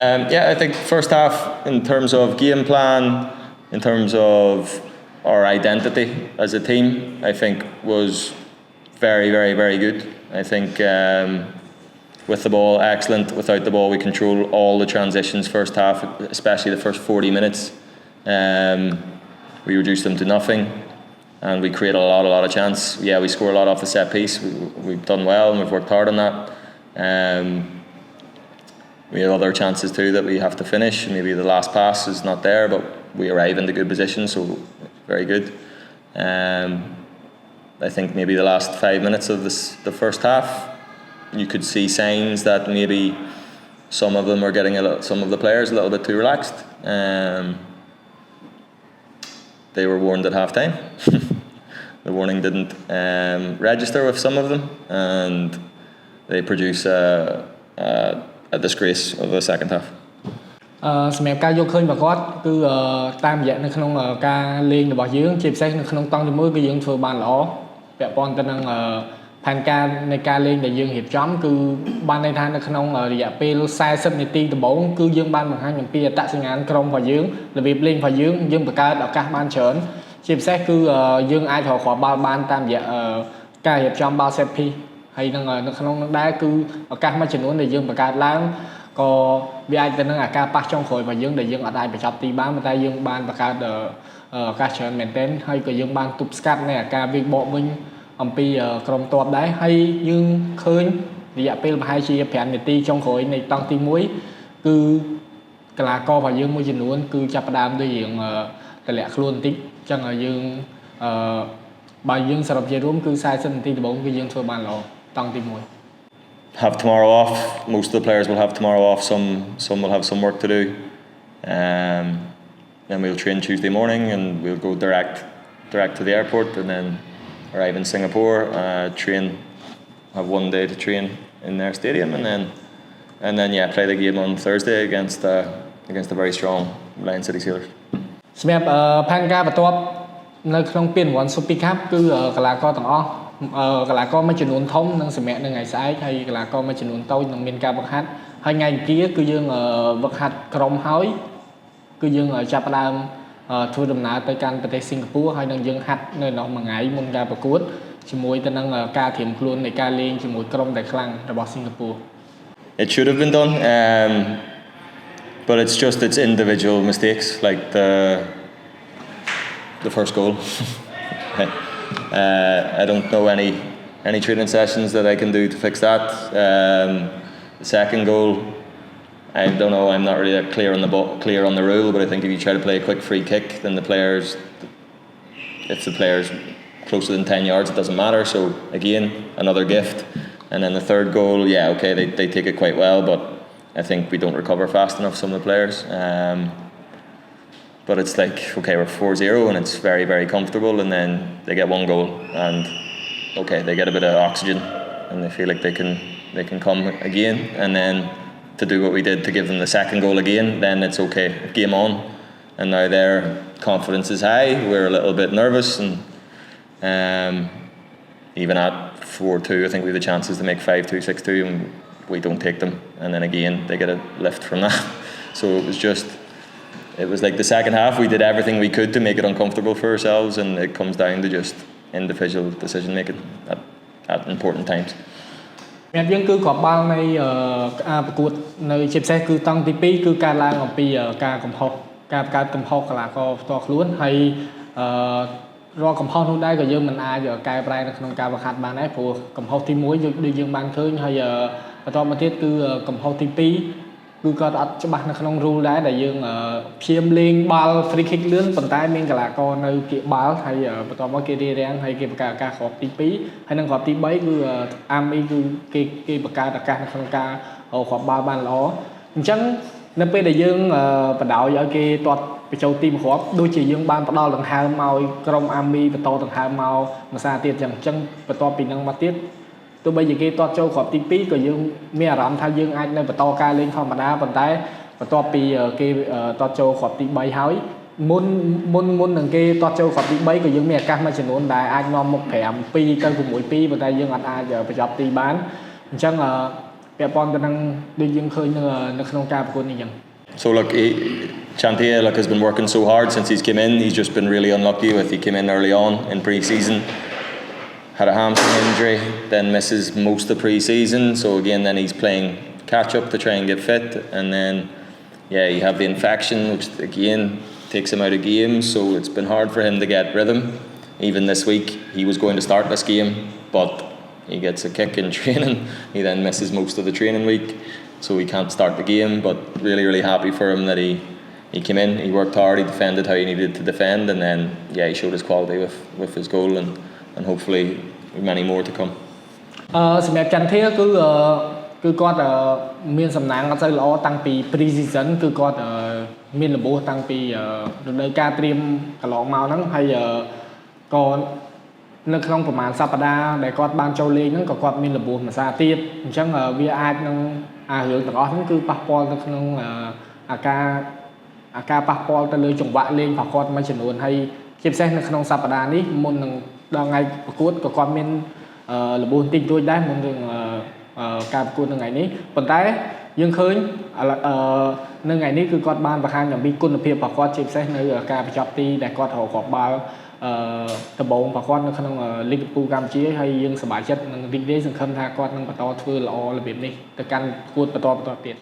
Yeah, I think first half in terms of game plan, in terms of our identity as a team, I think was very, very, very good. I think with the ball, excellent. Without the ball, we control all the transitions first half, especially the first 40 minutes. We reduced them to nothing, and we create a lot of chance. Yeah, we score a lot off the set piece. We've done well, and we've worked hard on that. We have other chances too that we have to finish. Maybe the last pass is not there, but we arrive in the good position, so very good. I think maybe the last 5 minutes of the first half, you could see signs that maybe some of them are getting some of the players a little bit too relaxed. They were warned at half time. The warning didn't register with some of them, and they produce a disgrace of the second half. សម្រាប់ការយកឃើញរបស់គាត់គឺតាមរយៈនៅក្នុងការលេងរបស់យើងជាពិសេសនៅក្នុងតង់ទី1គឺយើងធ្វើបានល្អពាក់ព័ន្ធទៅនឹងផែនការនៃការលេងដែលយើងរៀបចំគឺបានន័យថានៅក្នុងរយៈពេល40នាទីដំបូងគឺយើងបានបង្ហាញអំពីអត្តសញ្ញាណក្រុមរបស់យើងរបៀបលេងរបស់យើងបង្កើតឱកាសបានច្រើនជាពិសេសគឺយើងអាចរកគ្រាប់បាល់បានតាមរយៈការរៀបចំបាល់ set piece ហើយនៅក្នុងនោះដែរគឺឱកាសមួយចំនួនដែលយើងបង្កើតឡើងក៏វាអាចទៅនឹងអាការប៉ះចុងក្រោយរបស់យើងដែលយើងអាចបញ្ចប់ទីបានតែយើងបានបង្កើតឱកាសច្រើនមែនទែនហើយក៏យើងបានទប់ស្កាត់នៅអាការវាយបកវិញអំពីក្រុមទ័ពដែរហើយយើងឃើញរយៈពេលប្រហែលជា5នាទីចុងក្រោយនៃតង់ទី1គឺកីឡាកររបស់យើងមួយចំនួនគឺចាប់ផ្ដើមដូចយើងទម្លាក់ខ្លួនបន្តិចអញ្ចឹងយើងបើយើងសរុបជារួមគឺ40នាទីដំបូងគឺយើងធ្វើបានល្អតង់ទី1 Have tomorrow off. Most of the players will have tomorrow off. Some will have some work to do. Then we'll train Tuesday morning, and we'll go direct to the airport, and then arrive in Singapore. Train, have 1 day to train in their stadium, and then yeah, play the game on Thursday against a very strong Lion City Sailors. សម្រាប់ផែនការបន្ទាប់នៅក្នុងពានរង្វាន់ Super Cup គឺកីឡាករទាំងអស់កីឡាករមួយចំនួនធំនឹងសម្រាប់នៅថ្ងៃស្អែកហើយកីឡាករមួយចំនួនតូចនឹងមានការវឹកហាត់ហើយថ្ងៃអង្គារគឺយើងវឹកហាត់ក្រុមហើយគឺយើងចាប់ផ្ដើមធ្វើដំណើរទៅកាន់ប្រទេសសិង្ហបុរីហើយនឹងយើងហាត់នៅនោះមួយថ្ងៃមុនការប្រកួតជាមួយទៅនឹងការត្រៀមខ្លួននៃការលេងជាមួយក្រុមដែលខ្លាំងរបស់សិង្ហបុរី It should have been done, but it's individual mistakes like the first goal. I don't know any training sessions that I can do to fix that. The second goal, I don't know. I'm not really that clear on the rule, but I think if you try to play a quick free kick, then if the player's closer than 10 yards, it doesn't matter. So again, another gift. And then the third goal, yeah, okay, they take it quite well, but I think we don't recover fast enough, some of the players. But it's like, okay, we're 4-0 and it's very, very comfortable, and then they get one goal and okay, they get a bit of oxygen and they feel like they can come again, and then to do what we did to give them the second goal again, then it's okay, game on. And now their confidence is high, we're a little bit nervous, and even at 4-2 I think we have the chances to make 5-2, 6-2 and we don't take them, and then again they get a lift from that. So it was like the second half we did everything we could to make it uncomfortable for ourselves, and it comes down to just individual decision making at important times. សម្រាប់យើងគឺគ្រាប់បាល់នៃការប្រកួតនៅជាពិសេសគឺតង់ទី2គឺការឡើងអំពីការកំហុសការបង្កើតកំហុសកីឡាករផ្ទាល់ខ្លួនហើយរាល់កំហុសនោះដែរក៏យើងមិនអាចកែប្រែនៅក្នុងការវឹកហាត់បានដែរព្រោះកំហុសទី1ដូចយើងបានឃើញហើយបន្តមកទៀតគឺកំហុសទី2គឺគាត់អត់ច្បាស់នៅក្នុង rule ដែរដែលយើងព្យាយាមលេងបាល់ free kick លឿនប៉ុន្តែមានកីឡាករនៅគៀកបាល់ហើយបន្តមកគេរារាំងហើយគេបង្កើតឱកាសគ្រាប់ទី2ហើយនឹងគ្រាប់ទី3គឺអាមីគឺគេបង្កើតឱកាសនៅក្នុងការគ្រាប់បាល់បានល្អអញ្ចឹងនៅពេលដែលយើងបដ ாய் ឲ្យគេទាត់បញ្ចូលទី1គ្រាប់ដូចជាយើងបានផ្ដល់ដង្ហើមឲ្យក្រុមអាមីបន្តដង្ហើមមកមួយសារទៀតអញ្ចឹងបន្ទាប់ពីនឹងមកទៀតទោះបីជាគេទាត់ចូលគ្រាប់ទី2ក៏យើងមានអារម្មណ៍ថាយើងអាចនៅបន្តការលេងធម្មតាប៉ុន្តែបន្ទាប់ពីគេទាត់ចូលគ្រាប់ទី3ហើយមុននឹងគេទាត់ចូលគ្រាប់ទី3ក៏យើងមានឱកាសមួយចំនួនដែលអាចនាំមុខ5-2ទៅ6-2ប៉ុន្តែយើងអាចបញ្ចប់ទីបានអញ្ចឹង ពាក់ព័ន្ធទៅនឹងដូចយើងឃើញនៅក្នុងការប្រកួតនេះចឹង So look, Chantier has been working so hard since he's came in. He's just been really unlucky with he came in early on in pre-season, had a hamstring injury, then misses most of pre-season. So again, then he's playing catch up to try and get fit, and then you have the infection, which again takes him out of games. So it's been hard for him to get rhythm. Even this week, he was going to start this game, but he gets a kick in training. He then misses most of the training week, so he can't start the game. But really, really happy for him that he came in, he worked hard, he defended how he needed to defend, and then he showed his quality with his goal, and hopefully many more to come. សម្រាប់ចន្ទធាគឺគាត់មានសំណាងអត់សូវល្អតាំងពី pre-season គឺគាត់មានរបួសតាំងពីរដូវកាលត្រៀមកន្លងមកហ្នឹងហើយក៏នៅក្នុងប្រហែលសប្តាហ៍ដែលគាត់បានចូលលេងហ្នឹងក៏គាត់មានរបួសមួយសារទៀតអញ្ចឹងវាអាចនឹងរឿងទាំងអស់ហ្នឹងគឺប៉ះពាល់ទៅក្នុងអាការប៉ះពាល់ទៅលើចង្វាក់លេងរបស់គាត់មួយចំនួនហើយជាពិសេសនៅក្នុងសប្តាហ៍នេះមុននឹងដល់ថ្ងៃប្រកួតក៏គាត់មានរបួសតិចតួចដែរមុននឹងការប្រកួតនៅថ្ងៃនេះប៉ុន្តែយើងឃើញនៅថ្ងៃនេះគឺគាត់បានបង្ហាញអំពីគុណភាពរបស់គាត់ជាពិសេសនៅការបញ្ចប់ទីដែលគាត់រកគ្រាប់បាល់ដំបូងរបស់គាត់នៅក្នុងលីក2កម្ពុជាហើយយើងសប្បាយចិត្តនឹងរីករាយសង្ឃឹមថាគាត់នឹងបន្តធ្វើល្អរបៀបនេះទៅកាន់ប្រកួតបន្តទៀត